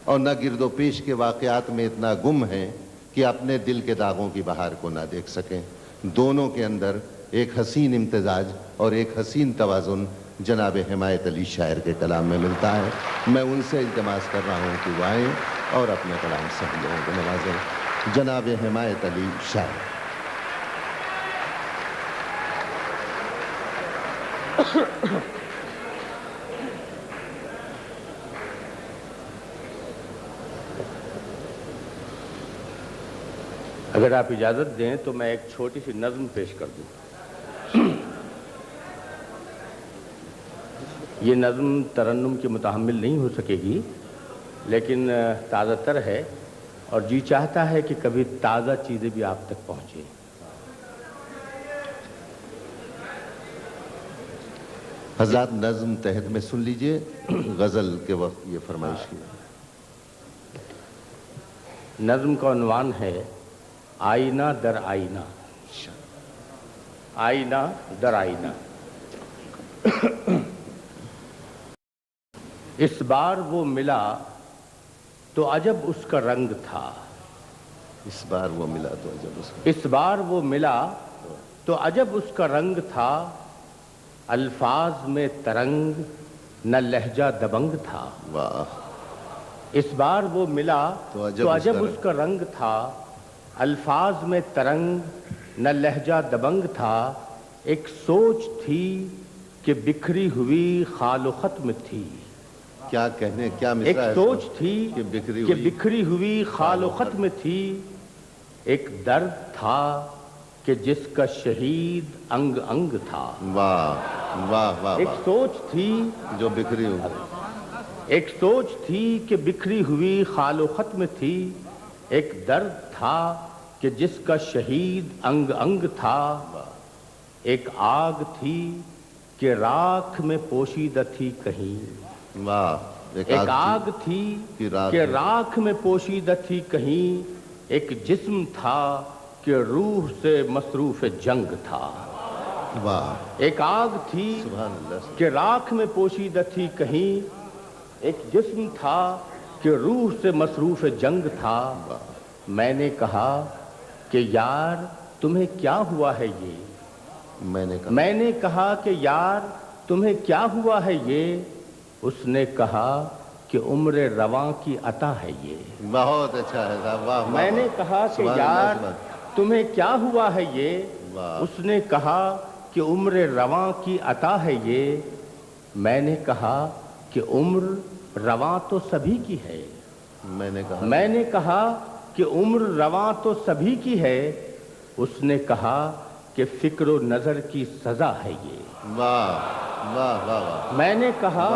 اور نہ گرد و پیش کے واقعات میں اتنا گم ہیں کہ اپنے دل کے داغوں کی بہار کو نہ دیکھ سکیں. دونوں کے اندر ایک حسین امتزاج اور ایک حسین توازن جناب حمایت علی شاعر کے کلام میں ملتا ہے. میں ان سے التماس کر رہا ہوں کہ وہ آئیں اور اپنے کلام سے ہم لوگوں کو نوازیں. جناب حمایت علی شاعر. اگر آپ اجازت دیں تو میں ایک چھوٹی سی نظم پیش کر دوں. یہ نظم ترنم کی متحمل نہیں ہو سکے گی، لیکن تازہ تر ہے اور جی چاہتا ہے کہ کبھی تازہ چیزیں بھی آپ تک پہنچیں. حضرات نظم تحت میں سن لیجئے، غزل کے وقت یہ فرمائش کی. نظم کا عنوان ہے آئینہ در آئینہ. آئینہ در آئینہ. اس بار وہ ملا تو عجب اس کا رنگ تھا. اس بار وہ ملا تو عجب اس کا. اس بار وہ ملا تو عجب اس کا رنگ تھا. الفاظ میں ترنگ نہ لہجہ دبنگ تھا. واہ. اس بار وہ ملا تو عجب اس کا رنگ تھا. الفاظ میں ترنگ نہ لہجہ دبنگ تھا. ایک سوچ تھی کہ بکھری ہوئی خال و خط میں تھی. کیا کہنے، کیا مصرع ہے. ایک سوچ تھی کہ بکھری ہوئی خال و خط میں تھی. ایک درد تھا کہ جس کا شہید انگ انگ تھا. واہ واہ واہ. ایک سوچ تھی جو بکھری ہوئی. ایک سوچ تھی کہ بکھری ہوئی خال و خط میں تھی. ایک درد تھا کہ جس کا شہید انگ انگ تھا. ایک آگ تھی کہ راکھ میں پوشیدہ تھی کہیں. واہ. ایک آگ تھی کہ راکھ میں پوشیدہ تھی کہیں. ایک جسم تھا کہ روح سے مصروف جنگ تھا. واہ. ایک آگ تھی سبحان اللہ کہ راکھ میں پوشیدہ تھی کہیں. ایک جسم تھا کہ روح سے مصروف جنگ تھا. میں نے کہا کہ یار تمہیں کیا ہوا ہے یہ. میں نے کہا کہ یار تمہیں کیا ہوا ہے یہ. اس نے کہا کہ عمر رواں کی عطا ہے یہ. بہت اچھا ہے صاحب. واہ. میں نے کہا کہ یار تمہیں کیا ہوا ہے یہ. اس نے کہا کہ عمر رواں کی عطا ہے یہ. میں نے کہا کہ عمر رواں تو سبھی کی ہے. میں نے کہا کہ عمر رواں تو سبھی کی ہے. اس نے کہا کہ فکر و نظر کی سزا ہے یہ. واہ واہ واہ. میں نے کہا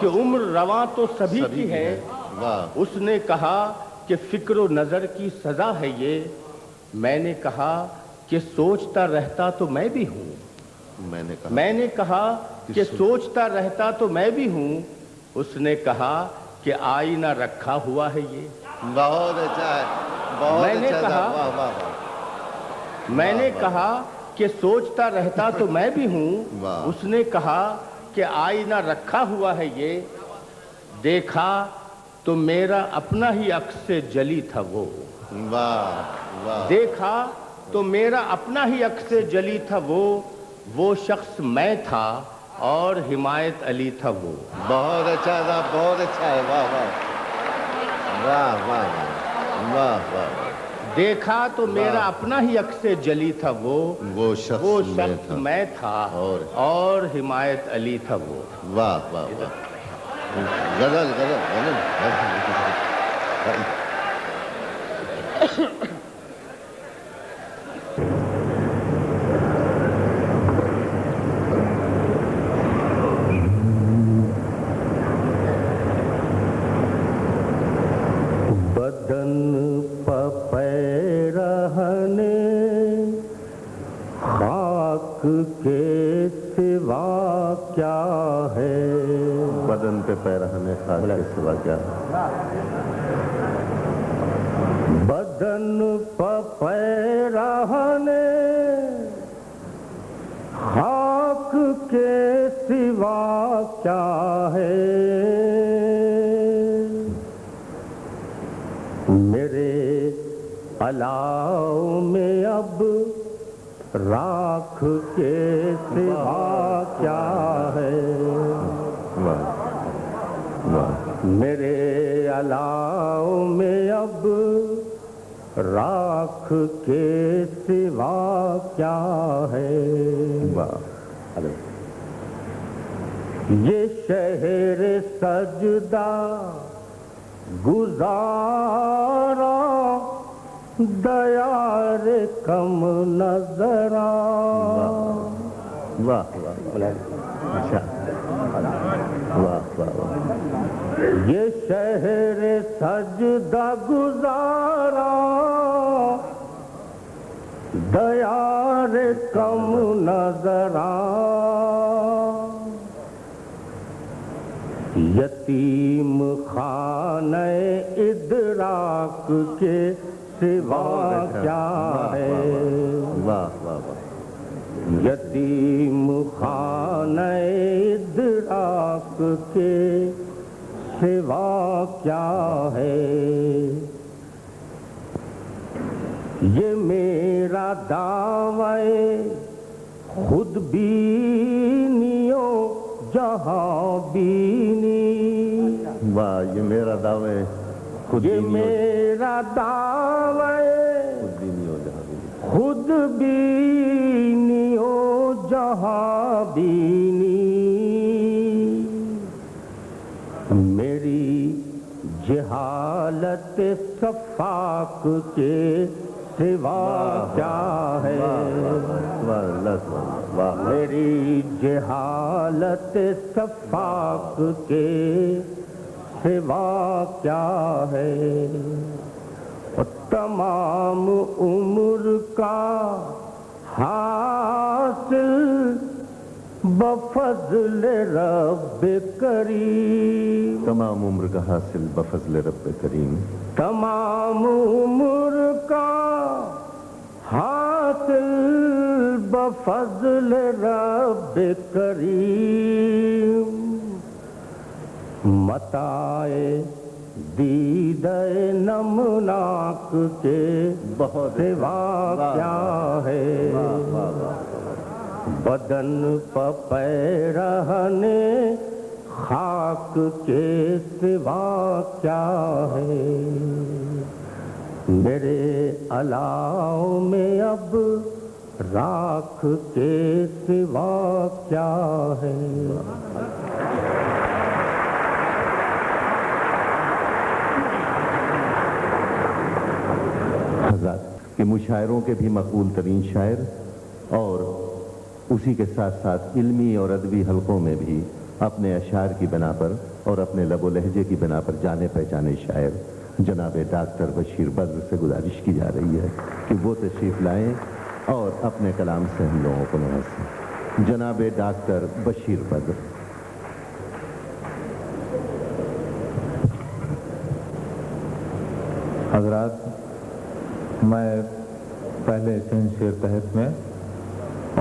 کہ عمر رواں تو سبھی کی ہے. اس نے کہا کہ فکر و نظر کی سزا ہے یہ. میں نے کہا کہ سوچتا رہتا تو میں بھی ہوں. میں نے کہا کہ سوچتا رہتا تو میں بھی ہوں. اس نے کہا کہ آئینہ رکھا ہوا ہے یہ. بہت اچھا ہے. میں نے کہا میں نے کہا کہ سوچتا رہتا تو میں بھی ہوں. اس نے کہا کہ آئینہ رکھا ہوا ہے یہ. دیکھا تو میرا اپنا ہی عکس جلی تھا وہ. دیکھا تو میرا اپنا ہی عکس جلی تھا وہ. وہ شخص میں تھا اور حمایت علی تھا وہ. بہت اچھا تھا. بہت اچھا ہے. واہ واہ واہ واہ واہ واہ. دیکھا تو میرا اپنا ہی عکس جلی تھا وہ. وہ شخص میں تھا اور حمایت علی تھا وہ. واہ واہ واہ. غزل غزل غزل. کے سوا کیا ہے. بدن پہ پیرہنے خاک کے سوا کیا ہے. بدن پہ پیرہنے خاک کے سوا کیا ہے. میرے الاؤ میں اب راکھ کے سوا کیا ہے؟ میرے الاؤ میں اب راکھ کے سوا کیا ہے؟ یہ شہر سجدہ گزارا دیار کم نظرا. واہ واہ اچھا واہ واہ. یہ شہر سجدہ گزارا دیار کم نظرا. یتیم خانہ ادراک کے سوا کیا ہے؟ واہ واہ واہ. یتیم خانہ ادراک کے سوا کیا ہے؟ یہ میرا دعوی خود بینیوں جہاں بینی. واہ. یہ میرا دعوی خود یہ میرا دعوی خود بینی و جہاں بینی. میری جہالت صفاق کے سوا کیا ہے؟ میری جہالت صفاق کے سوا کیا ہے؟ تمام عمر کا حاصل بفضل رب کریم. تمام عمر کا حاصل بفضل رب کریم. تمام عمر کا حاصل بفضل رب کریم. متائے دیدہ نمناک کے سوا کیا ہے؟ بدن پہ رہنے خاک کے سوا کیا ہے؟ میرے الاؤ میں اب راکھ کے سوا کیا ہے؟ کہ مشاعروں کے بھی مقبول ترین شاعر اور اسی کے ساتھ ساتھ علمی اور ادبی حلقوں میں بھی اپنے اشعار کی بنا پر اور اپنے لب و لہجے کی بنا پر جانے پہچانے شاعر جناب ڈاکٹر بشیر بدر سے گزارش کی جا رہی ہے کہ وہ تشریف لائیں اور اپنے کلام سے ہم لوگوں کو نوازیں. جناب ڈاکٹر بشیر بدر. حضرات، میں پہلے چند شعر تحت میں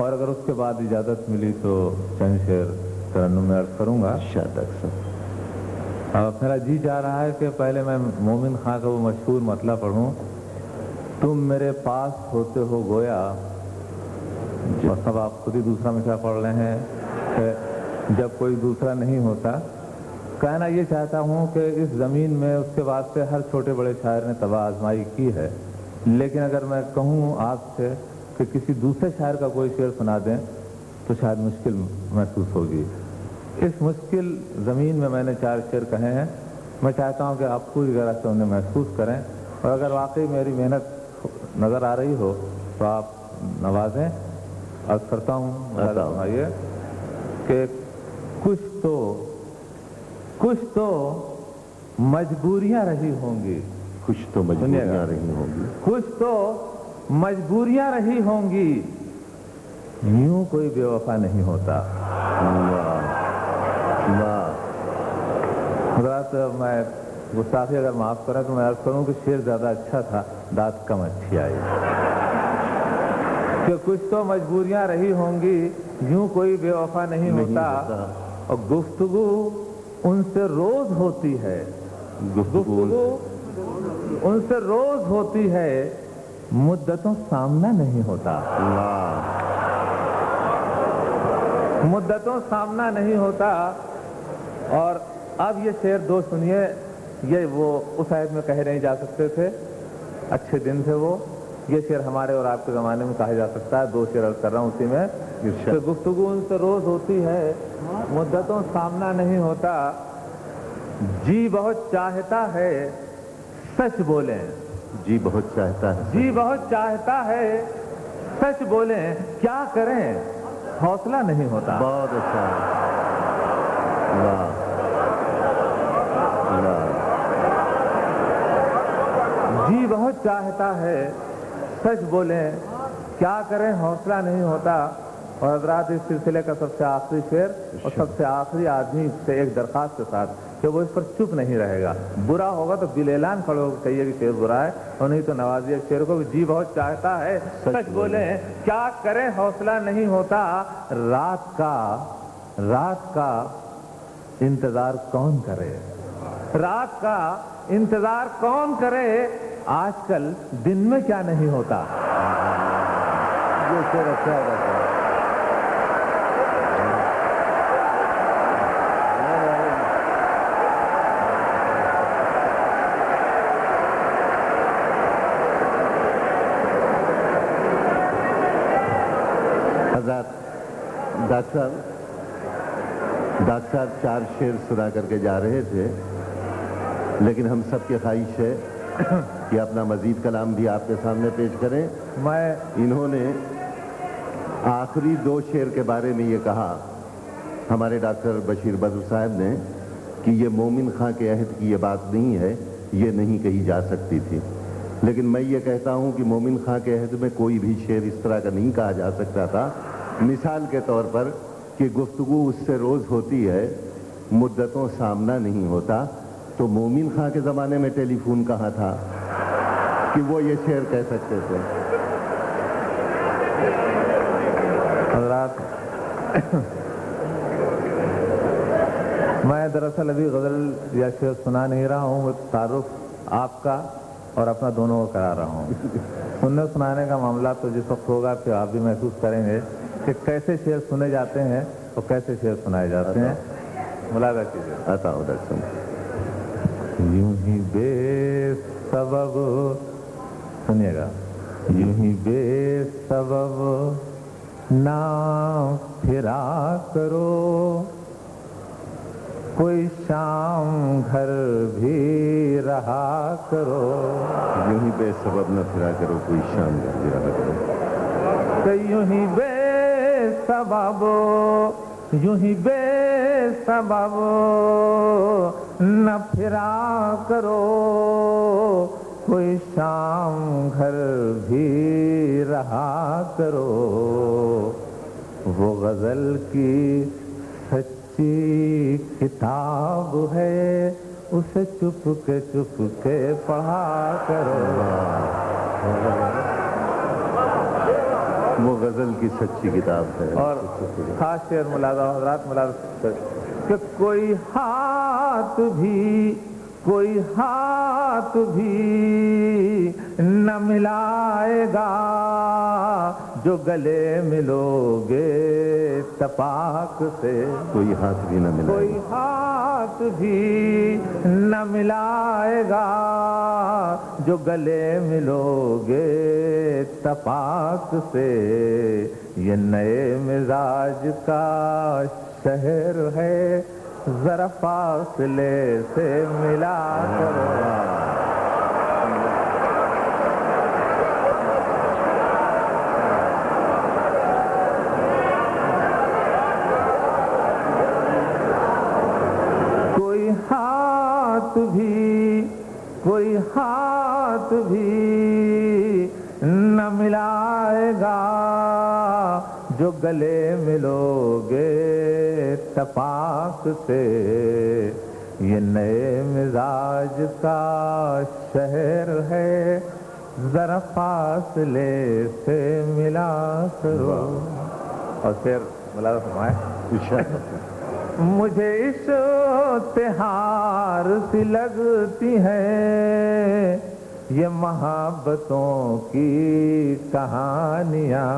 اور اگر اس کے بعد اجازت ملی تو چند شعر ترنم میں عرض کروں گا. میرا جی چاہ رہا ہے کہ پہلے میں مومن خان کا وہ مشہور مطلب پڑھوں. تم میرے پاس ہوتے ہو گویا. مطلب آپ خود ہی دوسرا مشاعرہ پڑھ رہے ہیں کہ جب کوئی دوسرا نہیں ہوتا. کہنا یہ چاہتا ہوں کہ اس زمین میں اس کے واسطے ہر چھوٹے بڑے شاعر نے تباہ آزمائی کی ہے، لیکن اگر میں کہوں آپ سے کہ کسی دوسرے شاعر کا کوئی شعر سنا دیں تو شاید مشکل محسوس ہوگی. اس مشکل زمین میں میں نے 4 شعر کہے ہیں. میں چاہتا ہوں کہ آپ پوری طرح سے انہیں محسوس کریں اور اگر واقعی میری محنت نظر آ رہی ہو تو آپ نوازیں. عرض کرتا ہوں یہ کہ کچھ تو مجبوریاں رہی ہوں گی. کچھ تو مجبوریاں رہی ہوں گی. کچھ تو مجبوریاں رہی ہوں گی. یوں کوئی بے وفا نہیں ہوتا. حضرات، میں گستاخی اگر معاف کریں تو میں عرض کروں کہ شعر زیادہ اچھا تھا، داد کم اچھی آئی. کہ کچھ تو مجبوریاں رہی ہوں گی، یوں کوئی بے وفا نہیں ہوتا. اور گفتگو ان سے روز ہوتی ہے. گفتگو ان سے روز ہوتی ہے مدتوں سامنا نہیں ہوتا. مدتوں سامنا نہیں ہوتا. اور اب یہ شعر دو سنیے. یہ وہ اس آیت میں کہے نہیں جا سکتے تھے, اچھے دن تھے وہ. یہ شعر ہمارے اور آپ کے زمانے میں کہا جا سکتا ہے. دو شعر عرض کر رہا ہوں اسی میں. کہ گفتگو ان سے روز ہوتی ہے مدتوں سامنا نہیں ہوتا. جی بہت چاہتا ہے سچ بولیں. جی بہت چاہتا ہے. جی بہت چاہتا ہے سچ بولیں. کیا کریں حوصلہ نہیں ہوتا. بہت اچھا. واہ واہ. جی بہت چاہتا ہے سچ بولیں. کیا کریں حوصلہ نہیں ہوتا. اور حضرات اس سلسلے کا سب سے آخری شعر اور سب سے آخری آدمی سے ایک درخواست کے ساتھ کہ وہ اس پر چپ نہیں رہے گا. برا ہوگا تو بل اعلان کھڑے ہو کہیے کہ شعر برا ہے, اور نہیں تو نوازیے شعر کو. جی بہت چاہتا ہے سچ بولیں. کیا کریں حوصلہ نہیں ہوتا. رات کا انتظار کون کرے. رات کا انتظار کون کرے. آج کل دن میں کیا نہیں ہوتا. یہ شعر اچھا ہے. ڈاکٹر صاحب 4 شعر سنا کر کے جا رہے تھے, لیکن ہم سب کی خواہش ہے کہ اپنا مزید کلام بھی آپ کے سامنے پیش کریں. انہوں نے آخری 2 شعر کے بارے میں یہ کہا, ہمارے ڈاکٹر بشیر بدر صاحب نے, کہ یہ مومن خاں کے عہد کی یہ بات نہیں ہے, یہ نہیں کہی جا سکتی تھی. لیکن میں یہ کہتا ہوں کہ مومن خاں کے عہد میں کوئی بھی شعر اس طرح کا نہیں کہا جا سکتا تھا. مثال کے طور پر کہ گفتگو اس سے روز ہوتی ہے مدتوں سامنا نہیں ہوتا, تو مومن خاں کے زمانے میں ٹیلی فون کہاں تھا کہ وہ یہ شعر کہہ سکتے تھے. حضرات میں دراصل ابھی غزل یا شعر سنا نہیں رہا ہوں, وہ تعارف آپ کا اور اپنا دونوں کو کرا رہا ہوں. سننے سنانے کا معاملہ تو جس وقت ہوگا پھر آپ بھی محسوس کریں گے کہ کیسے شعر سنے جاتے ہیں اور کیسے شعر سنائے جاتے ہیں. ملاحظہ کیجیے. آتا ہوں درسن. یوں ہی بے سبب, سنیے گا, یوں ہی بے سبب نہ پھرا کرو, کوئی شام گھر بھی رہا کرو. یوں ہی بے سبب نہ پھرا کرو, کوئی شام گھر بھی رہا کرو. کہ یوں ہی بے سبب, یوں ہی بے سبب نہ پھرا کرو, کوئی شام گھر بھی رہا کرو. وہ غزل کی سچی کتاب ہے, اسے چپ کے پڑھا کرو. وہ غزل کی سچی کتاب ہے. اور خاص شعر ملاحظہ حضرات, ملاحظہ کہ کوئی ہاتھ بھی نہ ملائے گا جو گلے ملو گے تپاک سے. کوئی ہاتھ بھی نہ ملائے گا, کوئی ہاتھ بھی نہ ملائے گا جو گلے ملو گے تپاک سے. یہ نئے مزاج کا شہر ہے, ذرا فاصلے سے ملا کرو. کوئی ہاتھ بھی نہ ملائے گا جو گلے ملو گے تپاک سے. یہ نئے مزاج کا شہر ہے, ذرا فاصلے سے ملا کرو. اور پھر ملا فرمائے مجھے اشتہار سی لگتی ہے یہ محبتوں کی کہانیاں،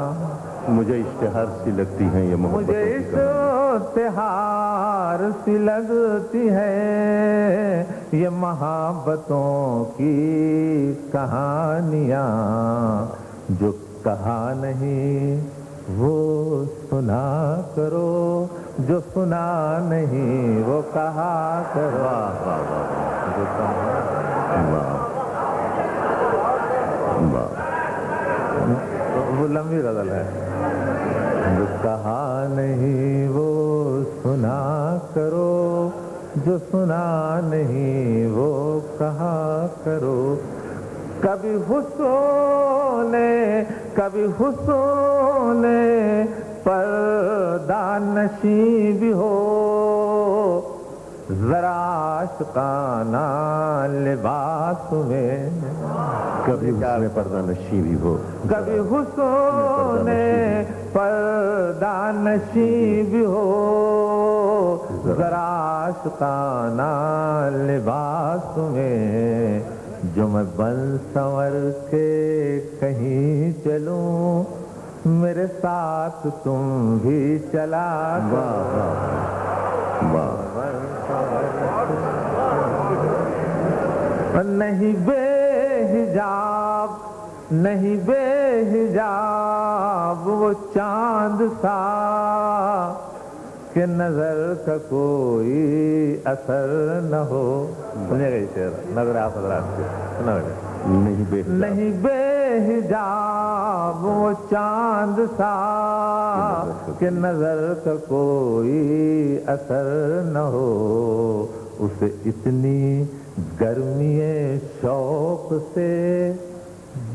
مجھے اشتہار سی لگتی ہیں یہ محبتوں مجھے کی کہانیاں، اشتہار سی لگتی ہے یہ محبتوں کی کہانیاں، جو کہا نہیں وہ سنا کرو، جو سنا نہیں وہ کہا کرو، واہ واہ واہ جو کہا واہ واہ، وہ لمبی غزل ہے، جو کہا نہیں وہ سنا کرو، جو سنا نہیں وہ کہا کرو، کبھی حسن پردہ نشیں بھی ہو، ذرا عاشقانہ لباس میں، کبھی حسن پردہ نشیں بھی ہو، کبھی حسن پردہ نشیں بھی ہو، ذرا عاشقانہ لباس میں، جو میں بن سنور کے کہیں چلوں، میرے ساتھ تم بھی چلا واہ واہ نہیں بے حجاب، نہیں بے حجاب وہ چاند سا کہ نظر کا کوئی اثر نہ ہو، سنیے گا یہ شعر، نظر آپ حضرات کے سنا گا، نہیں بے نہیں بے حجاب وہ چاند سا کہ نظر کا کوئی اثر نہ ہو، اسے اتنی گرمی شوق سے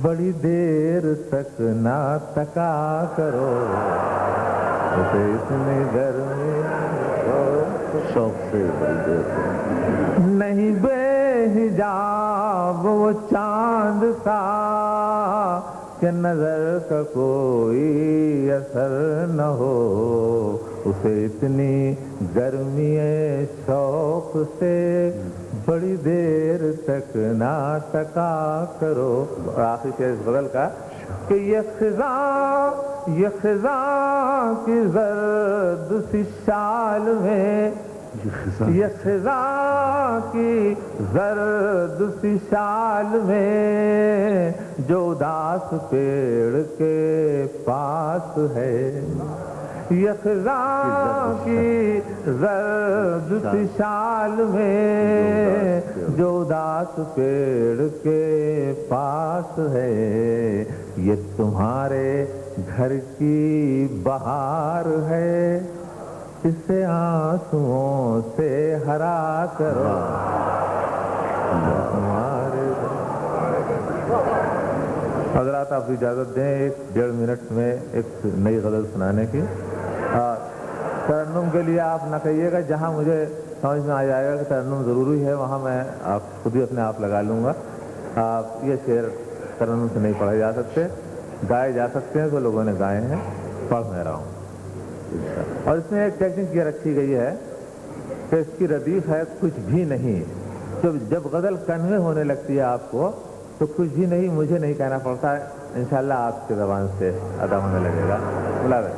بڑی دیر تک نہ تکا کرو، اسے اتنی گرمی شوق سے بڑی دیر تک، نہیں بے حجاب وہ چاند سا کہ نظر کا کوئی اثر نہ ہو، اسے اتنی گرمی شوق سے بڑی دیر تک نہ تکا کرو، اور آخری شعر اس غزل کا کہ یہ خزاں کی زرد سی شال میں، یہ خزاں کی زرد سی شال میں جو اداس پیڑ کے پاس ہے، یہ خزاں کی زرد سی شال میں جو اداس پیڑ کے پاس ہے، یہ تمہارے گھر کی بہار ہے، اسے آنسوؤں سے ہرا کرو، حضرات آپ اجازت دیں 1.5 منٹ میں ایک نئی غزل سنانے کی، ترنم کے لیے آپ نہ کہیے گا، جہاں مجھے سمجھ میں آ جائے گا کہ ترنم ضروری ہے وہاں میں آپ خود ہی اپنے آپ لگا لوں گا، یہ شعر ترنم سے نہیں پڑھے جا سکتے، گائے جا سکتے ہیں تو لوگوں نے گائے ہیں، پڑھ میں رہا ہوں، اور اس میں ایک ٹیکنک یہ رکھی گئی ہے کہ اس کی ردیف ہے کچھ بھی نہیں، جب غزل کنوے ہونے لگتی ہے آپ کو تو کچھ بھی نہیں مجھے نہیں کہنا پڑتا ہے، انشاءاللہ آپ کی زبان سے ادا ہونے لگے گا، بلا رہے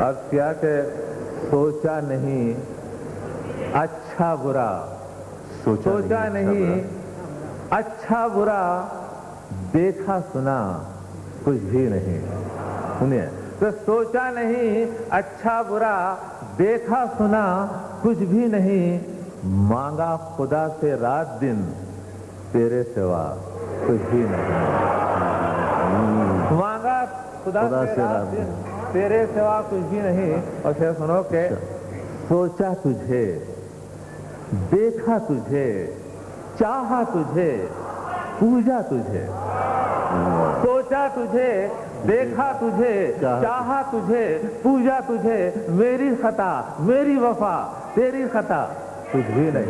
عرض کیا کہ سوچا نہیں اچھا برا، سوچا نہیں اچھا برا، دیکھا سنا کچھ بھی نہیں، سنیے تو سوچا نہیں اچھا برا، دیکھا سنا کچھ بھی نہیں، مانگا خدا سے رات دن تیرے سوا کچھ بھی نہیں، مانگا خدا سے رات دن تیرے سوا کچھ بھی نہیں، اور پھر سنو کہ سوچا تجھے، دیکھا تجھے، چاہا تجھے، پوجا تجھے، سوچا تجھے، دیکھا تجھے، چاہا تجھے، پوجا تجھے، میری خطا میری وفا تیری خطا کچھ بھی نہیں،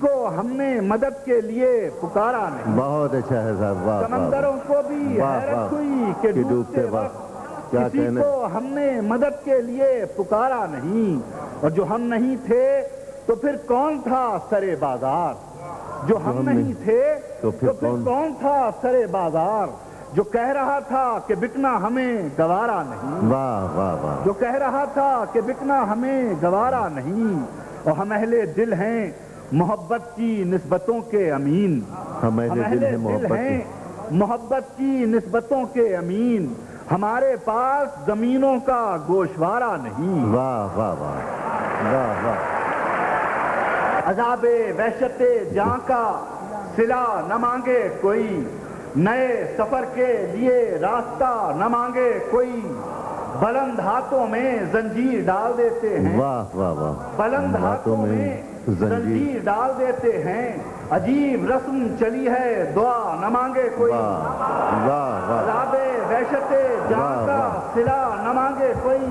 کو ہم نے مدد کے لیے پکارا نہیں. بہت اچھا ہے صاحب. واہ سمندروں کو بھی حیرت ہوئی کہ ڈوبتے وقت کسی کو ہم نے مدد کے لیے پکارا نہیں. اور جو ہم نہیں تھے تو پھر کون تھا سرے بازار؟ جو ہم نہیں تھے تو پھر کون تھا سرے بازار؟ جو کہہ رہا تھا کہ بکنا ہمیں گوارا نہیں. واہ واہ واہ. جو کہہ رہا تھا کہ بکنا ہمیں گوارا نہیں. اور ہم اہل دل ہیں محبت کی نسبتوں کے امین. ہم اہل دل ہیں محبت کی نسبتوں کے امین. ہمارے پاس زمینوں کا گوشوارہ نہیں. واہ واہ واہ واہ واہ. عذاب وحشت جاں کا صلہ نہ مانگے کوئی. نئے سفر کے لیے راستہ نہ مانگے کوئی. بلند ہاتھوں میں زنجیر ڈال دیتے ہیں. واہ واہ واہ. بلند ہاتھوں میں زنجیر ڈال دیتے ہیں. عجیب رسم چلی ہے دعا نہ مانگے کوئی. واہ واہ. عذاب وحشت جاں کا صلہ نہ مانگے کوئی.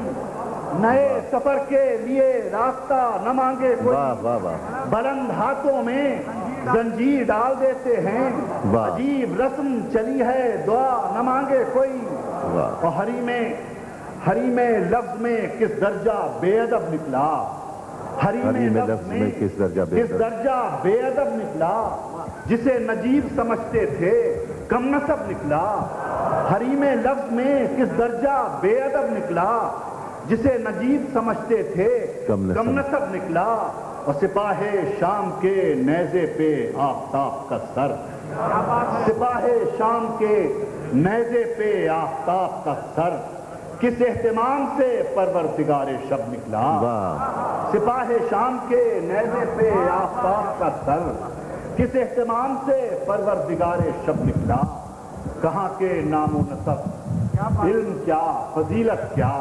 نئے سفر کے لیے راستہ نہ مانگے کوئی. واہ واہ واہ. بلند ہاتھوں میں زنجیر ڈال دیتے ہیں. عجیب رسم چلی ہے دعا نہ مانگے کوئی. اور حریم لفظ میں کس درجہ بے ادب نکلا. حریم لفظ میں کس درجہ بے ادب نکلا. جسے نجیب سمجھتے تھے کم نسب نکلا. حریم لفظ میں کس درجہ بے ادب نکلا. جسے نجیب سمجھتے تھے کم نسب نکلا. اور سپاہ شام کے نیزے پہ آفتاب کا سر. سپاہ شام کے نیزے پہ آفتاب کا سر. کس اہتمام سے پروردگار شب نکلا. سپاہ شام کے نیزے پہ آفتاب کا سر. کس اہتمام سے پروردگار شب نکلا. کہاں کے نام و نسب علم کیا فضیلت کیا.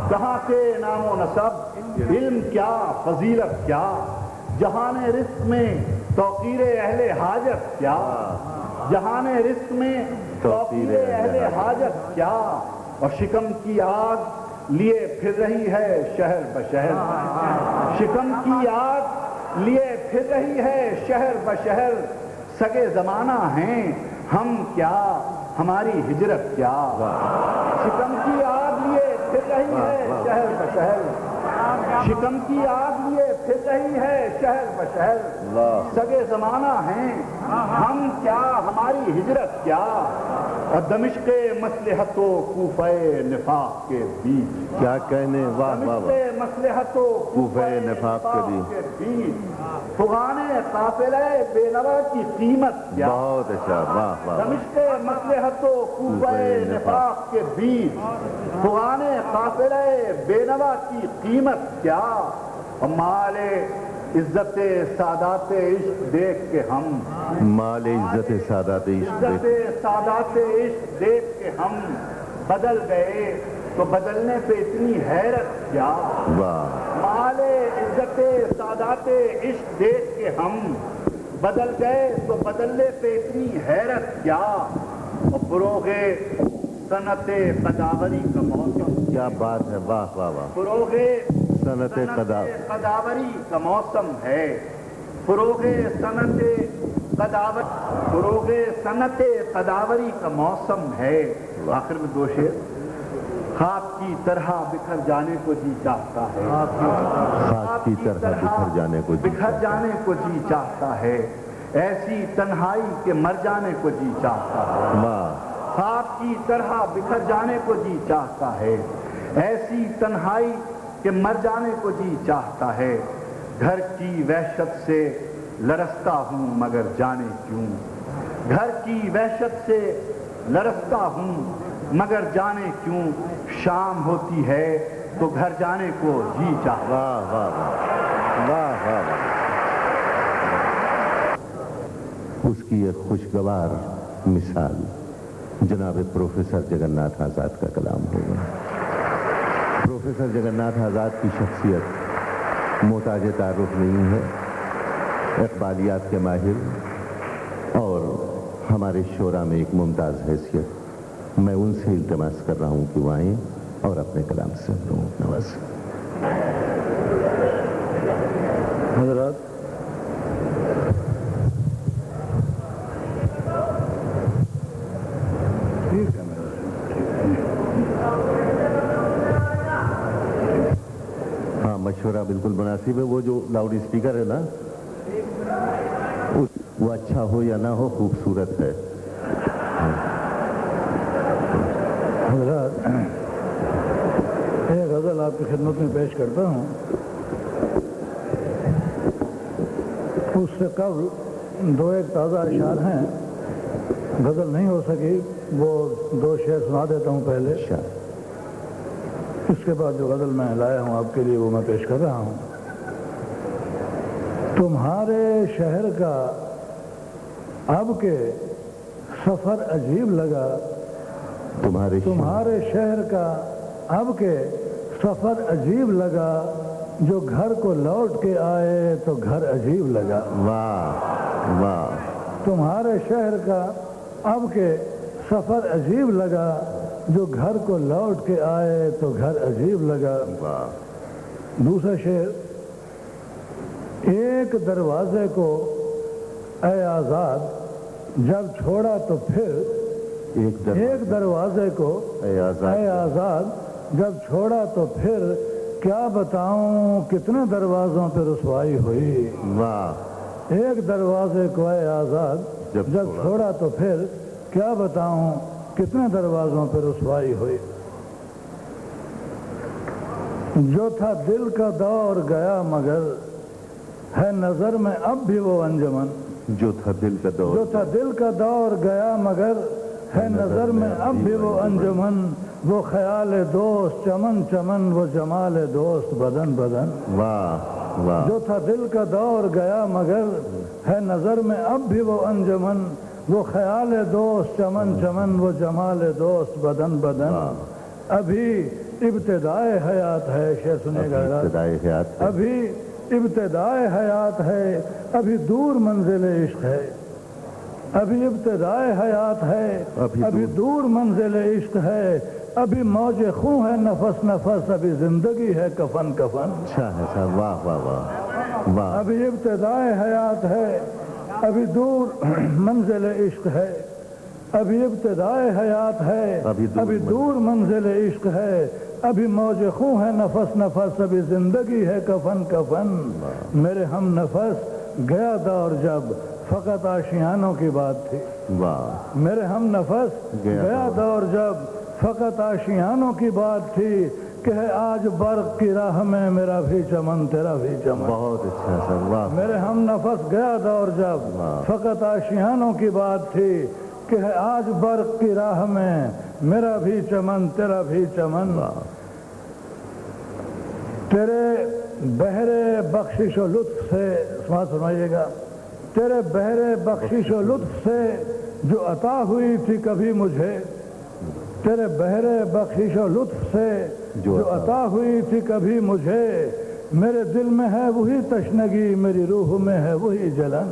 کہاں کے نام و نسب علم کیا فضیلت کیا. جہان رزق میں توقیر اہل حاجت کیا. جہان رزق میں توقیر اہل حاجت کیا. اور شکم کی آگ لیے پھر رہی ہے شہر بشہر. شکم کی آگ لیے پھر رہی ہے شہر بشہر. سگے زمانہ ہیں ہم کیا ہماری ہجرت کیا. شکم کی آگ لیے پھر رہی ہے شہر بشہر. شکم کی آگ لیے پھر رہی ہے شہر بشہر. سگے زمانہ ہیں ہم کیا ہماری ہجرت کیا. اور دمشق مصلحت و کوفہ نفاق کے بیچ. کیا کہنے. واہ واہ. دمشق مصلحت و کوفہ نفاق کے بیچ. فغان قافلہ بے نوا کی قیمت کیا. بہت اچھا. واہ واہ. دمشق مصلحت و کوفہ نفاق کے بیچ. فغان قافلہ بے نوا کی قیمت کیا. اور مال عزت سادات عشق دیکھ کے ہم. مال عزت سادات عشق سادات عشق دیکھ کے ہم بدل گئے تو بدلنے پہ اتنی حیرت کیا. مال عزت سادات عشق دیکھ کے ہم بدل گئے تو بدلنے پہ اتنی حیرت کیا. اور فروغ صنعت قداوری کا موسم. کیا بات ہے. واہ واہ واہ. فروغ صنعت قداوری کا موسم ہے. فروغ صنعت قداوری کا موسم ہے. آخر میں دو شعر. خواب کی طرح بکھر جانے کو جی چاہتا ہے. خواب کی طرح بکھر جانے کو جی چاہتا ہے. ایسی تنہائی کے مر جانے کو جی چاہتا ہے. خواب کی طرح بکھر جانے کو جی چاہتا ہے. ایسی تنہائی کہ مر جانے کو جی چاہتا ہے. گھر کی وحشت سے لرزتا ہوں مگر جانے کیوں. گھر کی وحشت سے لرزتا ہوں مگر جانے کیوں. شام ہوتی ہے تو گھر جانے کو جی چاہتا. واہ واہ واہ واہ. اس کی ایک خوشگوار مثال جناب پروفیسر جگن ناتھ آزاد کا کلام ہوگا. پروفیسر جگن ناتھ آزاد کی شخصیت محتاج تعارف نہیں ہے. اقبالیات کے ماہر اور ہمارے شعراء میں ایک ممتاز حیثیت. میں ان سے التماس کر رہا ہوں کہ وہ آئیں اور اپنے کلام سے نواز. حضرات مشورہ بالکل مناسب ہے. وہ جو لاؤڈ اسپیکر ہے نا وہ اچھا ہو یا نہ ہو خوبصورت ہے. حضرات ایک غزل آپ کی خدمت میں پیش کرتا ہوں. اس سے قبل دو ایک تازہ اشعار ہیں, غزل نہیں ہو سکی, وہ دو شعر سنا دیتا ہوں پہلے. اس کے بعد جو غزل میں لایا ہوں آپ کے لیے وہ میں پیش کر رہا ہوں. تمہارے شہر کا اب کے سفر عجیب لگا, تمہارے شہر کا اب کے سفر عجیب لگا, جو گھر کو لوٹ کے آئے تو گھر عجیب لگا. واہ واہ. تمہارے شہر کا اب کے سفر عجیب لگا, جو گھر کو لوٹ کے آئے تو گھر عجیب لگا. دوسرا شعر. ایک دروازے کو اے آزاد جب چھوڑا تو پھر, ایک دروازے کو اے آزاد جب چھوڑا تو پھر, کیا بتاؤں کتنے دروازوں پہ رسوائی ہوئی. واہ. ایک دروازے کو اے آزاد جب چھوڑا تو پھر, کیا بتاؤں کتنے دروازوں پہ رسوائی ہوئی. جو تھا دل کا دور گیا مگر ہے نظر میں اب بھی وہ انجمن. جو تھا دل کا دور گیا مگر ہے نظر میں اب بھی وہ انجمن, وہ خیال دوست چمن چمن, وہ جمال دوست بدن بدن. واہ واہ. جو تھا دل کا دور گیا مگر ہے نظر میں اب بھی وہ انجمن, وہ خیال دوست چمن چمن, وہ جمال دوست بدن بدن. ابھی ابتدائے حیات ہے, شعر سنے گا. ابھی ابتدائے حیات ہے, ابھی دور منزل عشق ہے. ابھی ابتدائے حیات ہے, ابھی دور منزل عشق ہے, ابھی موج خوں ہے نفس نفس, ابھی زندگی ہے کفن کفن. واہ واہ واہ. ابھی ابتدائے حیات ہے, ابھی دور منزل عشق ہے, ابھی ابتدائے حیات ہے, ابھی دور منزل عشق ہے, ابھی موج خوں ہے نفس نفس, ابھی زندگی ہے کفن کفن. میرے ہم نفس گیا دور جب فقط آشیانوں کی بات تھی. میرے ہم نفس گیا دور جب فقط آشیانوں کی بات تھی, کہ ہے آج برق کی راہ میں میرا بھی چمن تیرا بھی چمن. بہت اچھا سر. واہ. میرے ہم نفس گیا دور جب فقط آشیانوں کی بات تھی, کہ ہے آج برق کی راہ میں میرا بھی چمن تیرا بھی چمن. تیرے بہرے بخشش و لطف سے, سماعت فرمائیے گا, تیرے بہرے بخشش و لطف سے جو عطا ہوئی تھی کبھی مجھے, تیرے بہرے بخشش و لطف سے جو عطا ہوئی تھی کبھی مجھے, میرے دل میں ہے وہی تشنگی, میری روح میں ہے وہی جلن.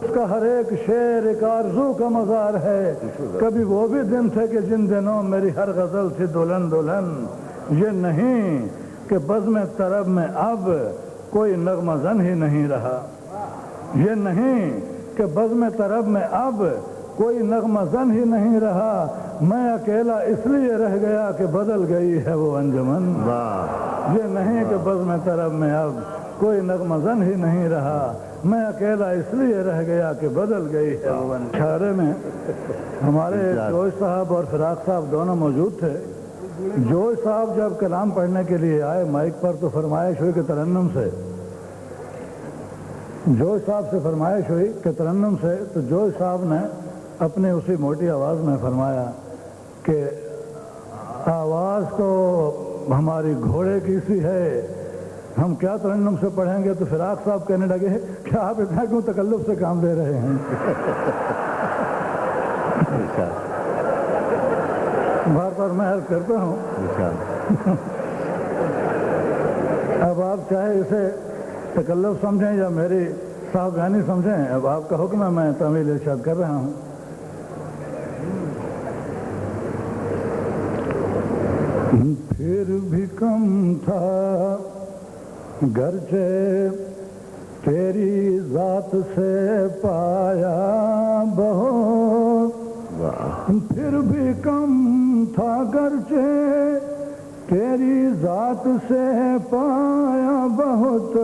اس کا ہر ایک شعر ایک آرزو کا مزار ہے. کبھی وہ بھی دن تھے کہ جن دنوں میری ہر غزل تھی دلہن دلہن. یہ نہیں کہ بزم طرب میں اب کوئی نغمہ زن ہی نہیں رہا. یہ نہیں کہ بزم طرب میں اب کوئی نغمہ زن ہی نہیں رہا, میں اکیلا اس لیے رہ گیا کہ بدل گئی ہے وہ انجمن. یہ نہیں کہ بزم طرب میں اب کوئی نغمہ زن ہی نہیں رہا, میں اکیلا اس لیے رہ گیا کہ بدل گئی ہے وہ انجمن. اشارے میں ہمارے جوش صاحب اور فراق صاحب دونوں موجود تھے. جوش صاحب جب کلام پڑھنے کے لیے آئے مائک پر تو فرمائش ہوئی کہ ترنم سے, جوش صاحب سے فرمائش ہوئی کہ ترنم سے, تو جوش صاحب نے اپنے اسی موٹی آواز میں فرمایا کہ آواز تو ہماری گھوڑے کی سی ہے, ہم کیا ترنم سے پڑھیں گے. تو فراق صاحب کہنے لگے کہ آپ اتنا کیوں تکلف سے کام دے رہے ہیں. بار بار میں عرض کرتا ہوں, اب آپ چاہے اسے تکلف سمجھیں یا میری صاحبانی سمجھیں, اب آپ کا حکم ہے, میں تعمیل ارشاد کر رہا ہوں. پھر بھی کم تھا گرچہ تیری ذات سے پایا بہت, پھر بھی کم تھا گرچہ تیری ذات سے پایا بہت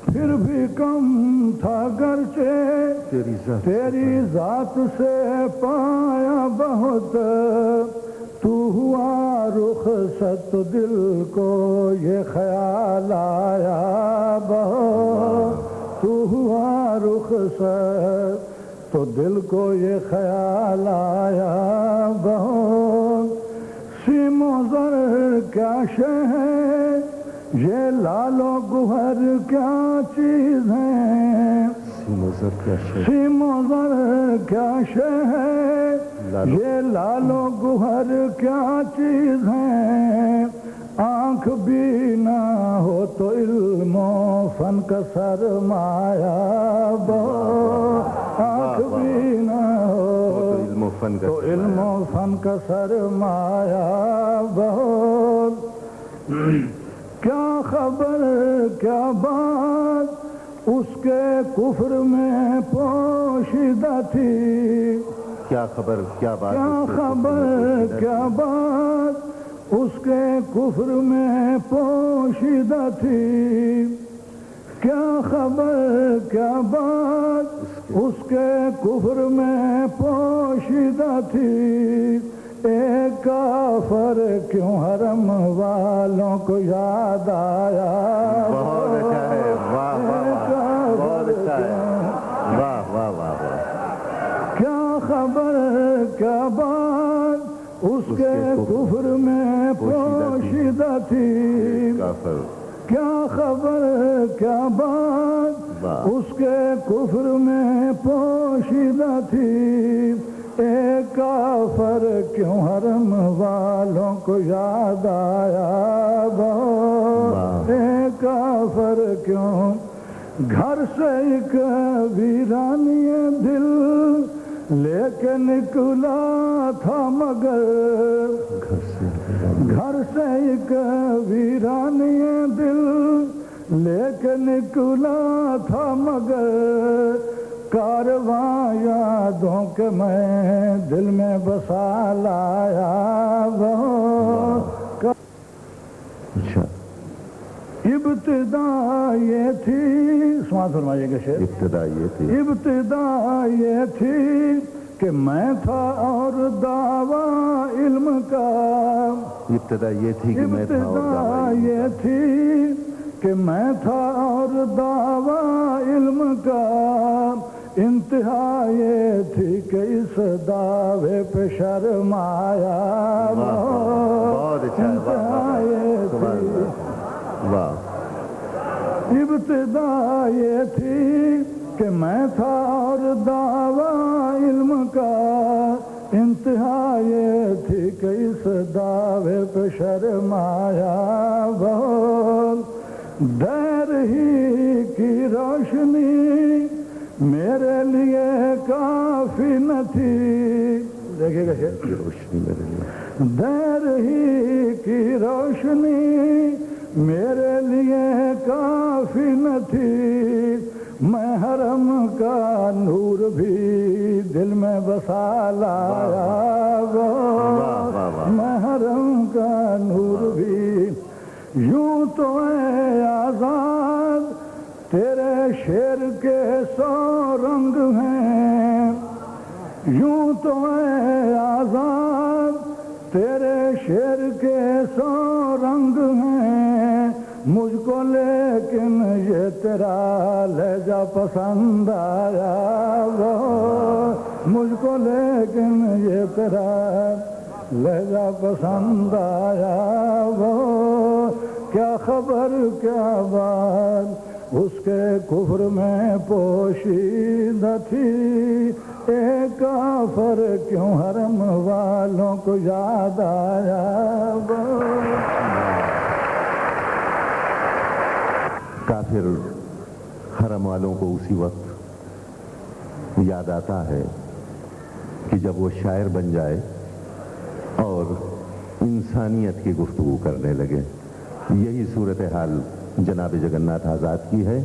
پھر بھی کم تھا گرچہ تیری ذات سے پایا بہت تو ہوا رخصت دل کو یہ خیال آیا بہت تو ہوا رخصت تو دل کو یہ خیال آیا بہت سیم و زر کیا شے ہے یہ لال و گوہر کیا چیز ہے سیم و زر کیا شے ہے یہ لال و گوہر کیا چیز ہے آنکھ بھی نہ ہو تو علم و فن کا سرمایہ بہت آنکھ بھی نہ ہو تو علم و فن کا سرمایہ بہت کیا خبر کیا بات اس کے کفر میں پوشیدہ تھی کیا خبر کیا بات کیا خبر کیا بات اس کے کفر میں پوشیدہ تھی کیا خبر کیا بات اس کے کفر میں پوشیدہ تھی ایک کافر کیوں حرم والوں کو یاد آیا بہت اچھا ہے واہ بہت اچھا ہے واہ واہ واہ کیا خبر کیا بات اس کے کفر میں پوشیدہ تھی کیا خبر کیا بات اس کے کفر میں پوشیدہ تھی ایک کافر کیوں حرم والوں کو یاد آیا بہت ایک کافر کیوں گھر سے ایک ویرانی دل لے کے نکلا تھا مگر گھر سے ایک ویرانی دل لے کے نکلا تھا مگر کارواں یادوں کے میں دل میں بسا لایا بہت ابتدا یہ تھی سماعت فرمائیے گا شعر ابتدا یہ تھی کہ میں تھا اور دعویٰ علم کا ابتدا یہ تھی کہ میں تھا اور دعویٰ علم کا انتہا یہ تھی کہ اس دعوے پہ شرم آیا انتہا یہ تھی ابتدا یہ تھی کہ میں تھا اور دعویٰ علم کا انتہا یہ تھی کہ اس دعوے پہ شرم آیا بہت دیر ہی کی روشنی میرے لیے کافی نہ تھی دیکھیے گا دیر ہی کی روشنی میرے لیے کافی نہ تھی میں حرم کا نور بھی دل میں بسا لایا میں حرم کا نور بھی یوں تو اے آزاد تیرے شیر کے 100 رنگ ہیں یوں تو اے آزاد تیرے شیر کے 100 رنگ ہیں مجھ کو لیکن یہ تیرا لہجہ پسند آیا مجھ کو لیکن یہ تیرا لہجہ پسند آیا کیا خبر کیا بات اس کے کفر میں پوشیدہ تھی ایک کافر کیوں حرم والوں کو یاد آیا کافر حرم والوں کو اسی وقت یاد آتا ہے کہ جب وہ شاعر بن جائے اور انسانیت کی گفتگو کرنے لگے یہی صورتحال جناب جگناتھ آزاد کی ہے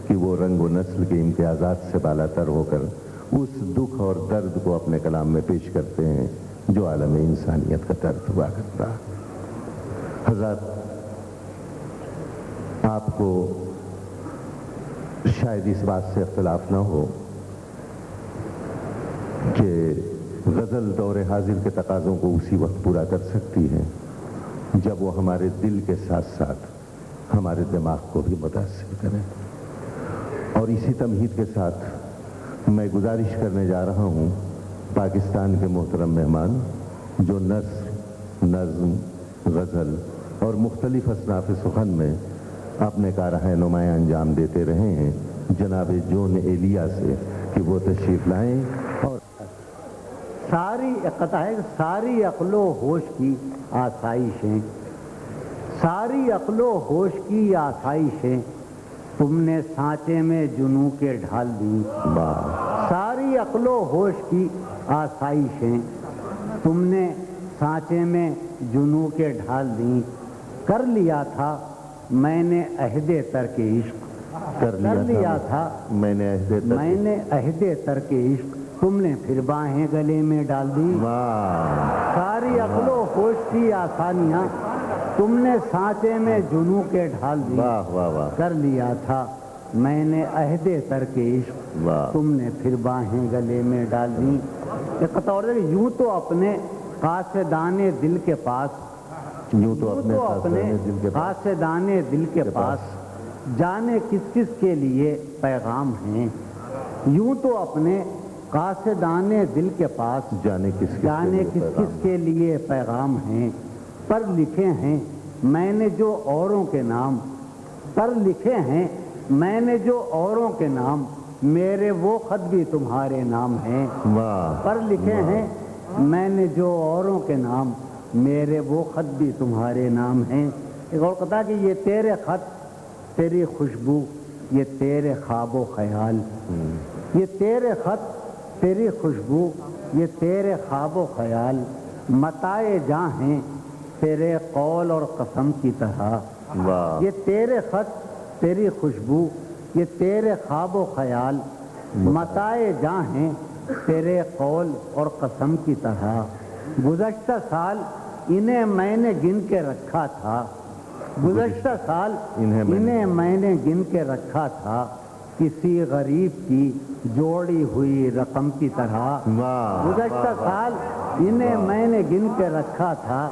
کہ وہ رنگ و نسل کے امتیازات سے بالا تر ہو کر اس دکھ اور درد کو اپنے کلام میں پیش کرتے ہیں جو عالم انسانیت کا درد ہوا کرتا حضرات، آپ کو شاید اس بات سے اختلاف نہ ہو کہ غزل دور حاضر کے تقاضوں کو اسی وقت پورا کر سکتی ہے جب وہ ہمارے دل کے ساتھ ساتھ ہمارے دماغ کو بھی متاثر کرے. اور اسی تمہید کے ساتھ میں گزارش کرنے جا رہا ہوں پاکستان کے محترم مہمان جو نثر، نظم، غزل اور مختلف اصناف سخن میں اپنے کارہائے نمایاں انجام دیتے رہے ہیں، جناب جون ایلیا سے کہ وہ تشریف لائیں. اور ساری عقل و ہوش کی آسائشیں، ساری عقل و ہوش کی آسائشیں تم نے سانچے میں جنوں کے ڈھال دی. ساری عقل و ہوش کی آسائشیں تم نے سانچے میں جنوں کے ڈھال دی. کر لیا تھا میں نے عہد ترک عشق، کر لیا تھا میں نے عہد ترک عشق، تم نے پھر باہیں گلے میں ڈال دی. ساری عقل و ہوش کی آسانیاں تم نے سانچے میں جنوں کے ڈھال دی. کر لیا تھا میں نے عہد ترک عشق، تم نے پھر باہیں گلے میں ڈال دی. ایک قطور ہے کہ یوں تو اپنے قاصدان دل کے پاس، یوں تو اپنے قاصدان دل کے پاس جانے کس کس کے لیے پیغام ہیں. یوں تو اپنے قاصدان دل کے پاس جانے کس کس کے لیے پیغام ہیں. پر لکھے ہیں میں نے جو اوروں کے نام، پر لکھے ہیں میں نے جو اوروں کے نام، میرے وہ خط بھی تمہارے نام ہیں. پر لکھے ہیں میں نے جو اوروں کے نام، میرے وہ خط بھی تمہارے نام ہیں. ایک اور کہتا کہ یہ تیرے خط، تیری خوشبو، یہ تیرے خواب و خیال، یہ تیرے خط، تیری خوشبو، یہ تیرے خواب و خیال، متائے جاں ہیں تیرے قول اور قسم کی طرح. یہ تیرے خط، تیری خوشبو، یہ تیرے خواب و خیال، متائے جاں ہیں تیرے قول اور قسم کی طرح. گزشتہ سال انہیں میں نے گن کے رکھا تھا، گزشتہ سال انہیں میں نے گن کے رکھا تھا، کسی غریب کی جوڑی ہوئی رقم کی طرح. گزشتہ سال انہیں میں نے گن کے رکھا تھا،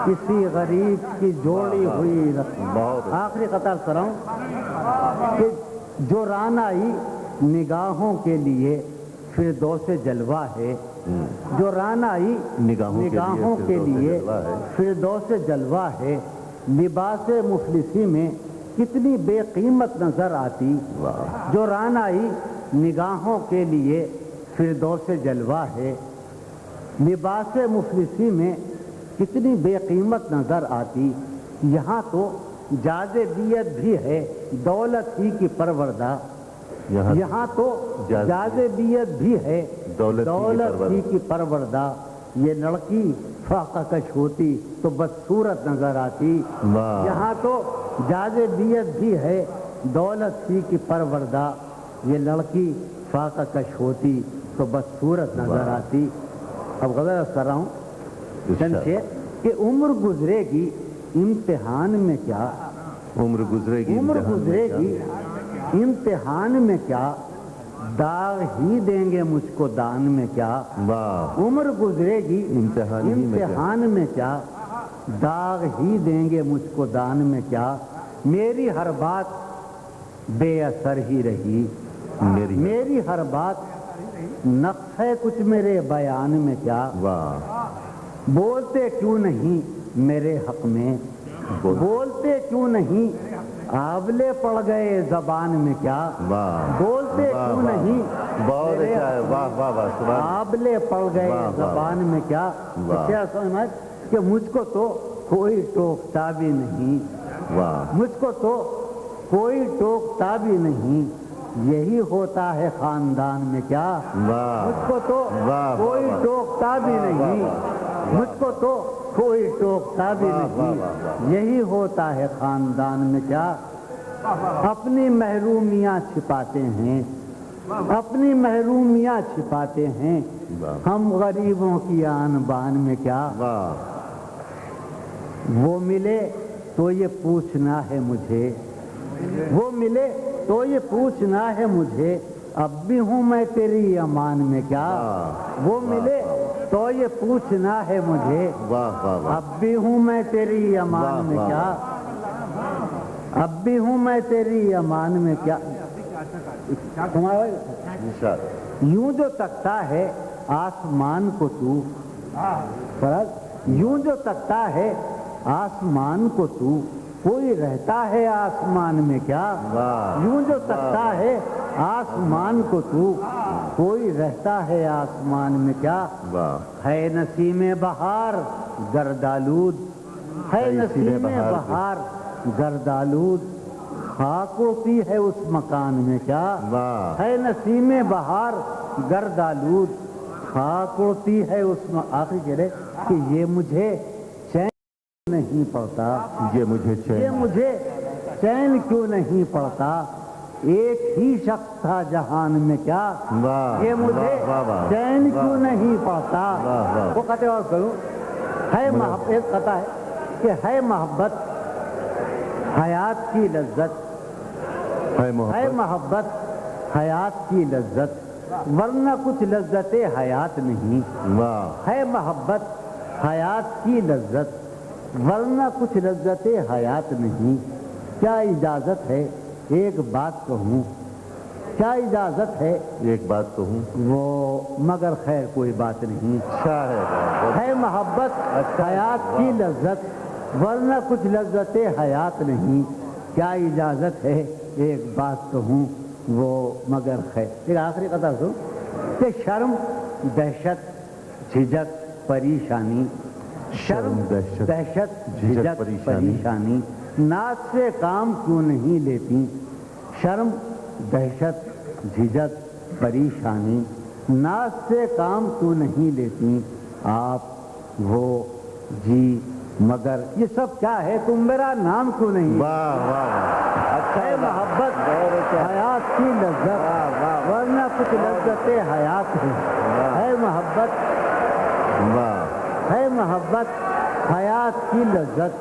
کسی غریب کی جوڑی ہوئی رقم. آخری قطار کر رہا ہوں کہ جو رانائی نگاہوں کے لیے فردوس جلوہ ہے، جو رانائی نگاہوں کے لیے فردوس جلوہ ہے، لباس مفلسی میں کتنی بے قیمت نظر آتی. جو رانائی نگاہوں کے لیے فردوس جلوہ ہے، لباس مفلسی میں کتنی بے قیمت نظر آتی. یہاں تو جاذبیت بھی ہے دولت ہی کی پروردہ، یہاں تو جاذبیت بھی ہے دولت ہی کی پروردہ. یہ لڑکی فاقہ کش ہوتی تو بدصورت نظر آتی. یہاں تو جاذبیت بھی ہے دولت ہی کی پروردہ، یہ لڑکی فاقہ کش ہوتی تو بدصورت نظر آتی. اب غزل کر رہا ہوں چند شعر کہ عمر گزرے گی امتحان میں کیا، عمر گزرے گی امتحان میں کیا، داغ ہی دیں گے مجھ کو دان میں کیا. عمر گزرے گی امتحان میں کیا، داغ ہی دیں گے مجھ کو دان میں کیا. میری ہر بات بے اثر ہی رہی، میری ہر بات نقص ہے کچھ میرے بیان میں کیا. بولتے کیوں نہیں میرے حق میں، بولتے کیوں نہیں آبلے پڑ گئے زبان میں کیا. بولتے کیوں نہیں آبلے پڑ گئے زبان میں کیا. کیا سمجھ کہ مجھ کو تو کوئی ٹوکتا بھی نہیں، مجھ کو تو کوئی ٹوکتا بھی نہیں، یہی ہوتا ہے خاندان میں کیا. مجھ کو تو کوئی ٹوکتا بھی نہیں، مجھ کو تو کوئی ٹوکتا بھی نہیں، یہی ہوتا ہے خاندان میں کیا. اپنی محرومیاں چھپاتے ہیں، اپنی محرومیاں چھپاتے ہیں، ہم غریبوں کی آن بان میں کیا. وہ ملے تو یہ پوچھنا ہے مجھے، وہ ملے تو یہ پوچھنا ہے مجھے، اب بھی ہوں میں تیری امان میں کیا؟ وہ ملے تو یہ پوچھنا ہے مجھے، اب بھی ہوں میں تیری امان میں کیا؟ اب بھی ہوں میں تیری امان میں کیا؟ یوں جو تکتا ہے آسمان کو تو، یوں جو تکتا ہے آسمان کو تو، کوئی رہتا ہے آسمان میں کیا؟ یوں جو تکتا ہے آسمان کو تو، کوئی رہتا ہے آسمان میں کیا؟ ہے نسیم بہار گردآلود، ہے نسیم بہار گردآلود، خاک اڑتی ہے اس مکان میں کیا؟ ہے نسیم بہار گردآلود، خاک اڑتی ہے اس آخری کہہ رہے کہ یہ مجھے چین نہیں پڑتا، یہ مجھے چین کیوں نہیں پڑتا، ایک ہی شخص تھا جہان میں کیا؟ یہ مجھے چین کیوں نہیں پڑتا۔ وہ کہتے اور کروں ہے محبت، کہتا ہے کہ ہے محبت حیات کی لذت، ہے محبت حیات کی لذت، ورنہ کچھ لذت حیات نہیں، ہے محبت حیات کی لذت، ورنہ کچھ لذت حیات نہیں۔ کیا اجازت ہے ایک بات کہوں، کیا اجازت ہے ایک بات کہوں، وہ مگر خیر کوئی بات نہیں، ہے محبت حیات کی لذت، ورنہ کچھ لذت حیات نہیں، کیا اجازت ہے ایک بات کہوں، وہ مگر خیر۔ ایک آخری قطعہ سن کہ شرم دہشت جھجک پریشانی، شرم دہشت جھجک پریشانی، ناز سے کام کیوں نہیں لیتی، شرم دہشت جھجک پریشانی، ناز سے کام کیوں نہیں لیتی آپ، وہ جی مگر یہ سب کیا ہے، تم میرا نام کیوں نہیں؟ ہے محبت حیات کی لذت، ورنہ کچھ لذت حیات ہے محبت، ہے محبت حیات کی لذت،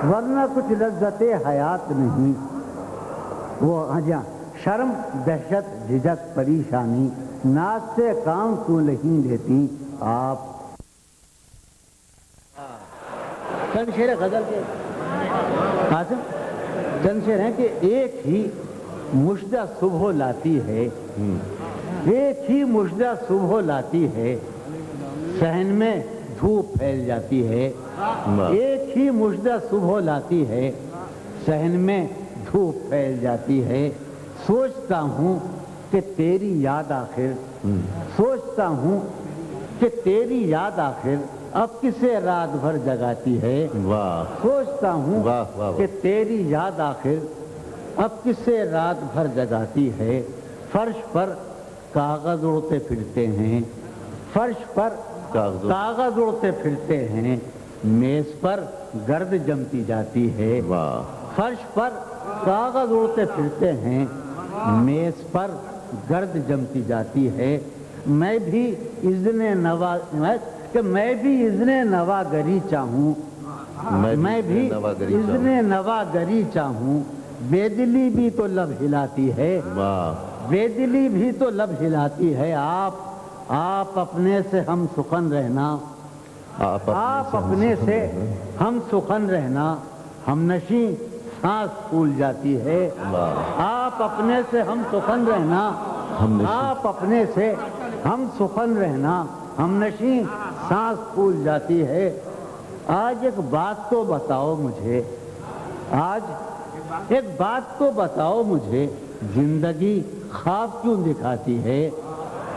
ورنہ کچھ لذت حیات نہیں۔ وہ ہاں شرم دہشت جھجک پریشانی، ناز سے کام کیوں نہیں لیتی آپ۔ چند شعر غزل کے قاسم، چند شعر ہیں کہ ایک ہی مژدہ صبح لاتی ہے، ایک ہی مژدہ صبح لاتی ہے، صحن میں دھوپ پھیل جاتی ہے، ایک ہی مژدہ صبح لاتی ہے، صحن میں دھوپ پھیل جاتی ہے، سوچتا ہوں کہ تیری یاد آخر، سوچتا ہوں کہ تیری یاد آخر اب کسے رات بھر جگاتی ہے، سوچتا ہوں کہ تیری یاد آخر اب کسے رات بھر جگاتی ہے، فرش پر کاغذ اڑتے پھرتے ہیں، فرش پر کاغذ اڑتے پھرتے ہیں، میز پر گرد جمتی جاتی ہے، فرش پر کاغذ اڑتے پھرتے ہیں، میز پر گرد جمتی جاتی ہے، میں بھی اذن نواگری چاہوں، میں بھی اذن نواگری چاہوں، بے دلی بھی تو لب ہلاتی ہے، بے دلی بھی تو لب ہلاتی ہے، آپ اپنے سے ہم سخن رہنا، آپ اپنے سے ہم سخن رہنا، ہم نشیں سانس پھول جاتی ہے، آپ اپنے سے ہم سخن رہنا، آپ اپنے سے ہم سخن رہنا، ہم نشیں سانس پھول جاتی ہے۔ آج ایک بات تو بتاؤ مجھے، آج ایک بات تو بتاؤ مجھے، زندگی خواب کیوں دکھاتی ہے،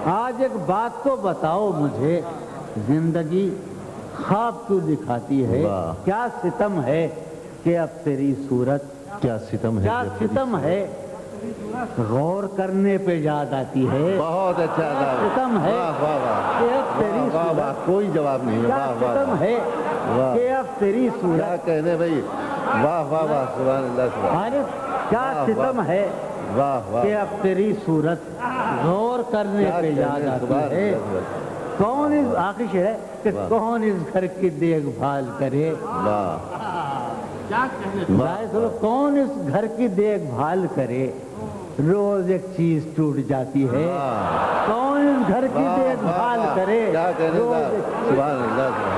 آج ایک بات تو بتاؤ مجھے، زندگی خواب کیوں دکھاتی ہے، کیا ستم ہے کہ اب تیری صورت، کیا ستم ہے، کیا ستم ہے غور کرنے پہ یاد آتی ہے، بہت اچھا، ستم ہے کہ اب تیری صورت، کوئی جواب نہیں، کیا ستم ہے کہ اب تیری صورت، کیا کہنے بھائی، واہ واہ واہ، سبحان اللہ، سبحان عارف کیا ستم ہے واہ واہ، کہ اب تیری صورت غور کرنے پہ یاد آتی ہے، کون اس آخری شعر ہے کہ کون اس گھر کی دیکھ بھال کرے، کون اس گھر کی دیکھ بھال کرے، روز ایک چیز ٹوٹ جاتی ہے، کون اس گھر کی دیکھ بھال کرے، کیا کہنے کا، سبحان اللہ